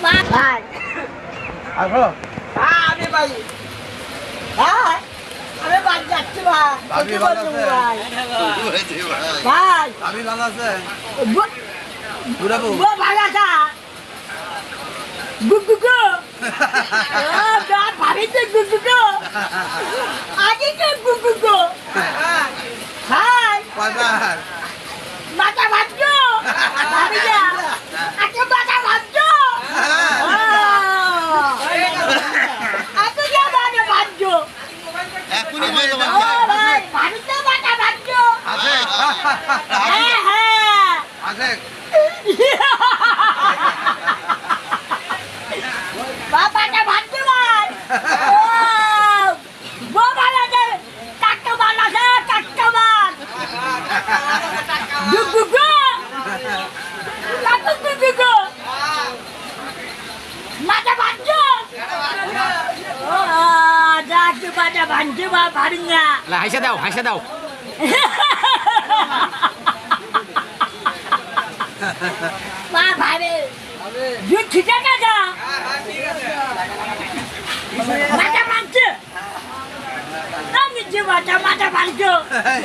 ভাই আসো আমি ভাই ভাই আমি বাদ যাচ্ছি ভাই ভাবি কত ভালো বলছো আছে? ভাই ভাই আমি ভালো আছে ব- বুড়াবু ব ভালো আছে গুগু গান ভাবিতে গুগু আগে কে গুগু ভাই কয়বার মাথা ভাজছো ভাবি যা আজকে মাথা ভাজছো আজকে যা মাথা ভাজছো এখনই বলো ও ভাই ভাবিতে মাথা ভাজছো আছে হ্যাঁ হ্যাঁ আছে বাবাটা ভাজছো ভাই ও ভালো আছে কাট্টা মাল আছে কাট্টা মাল গুগু কাটু গুগু মাথা ভাজছো যাচ্ছি মাথা ভাজছো বা ভারি না হাসা দাও মা ভাবে যে ঠিক আছে যা মাথা ভাজছো আমি যে মাথা ভাজছো এই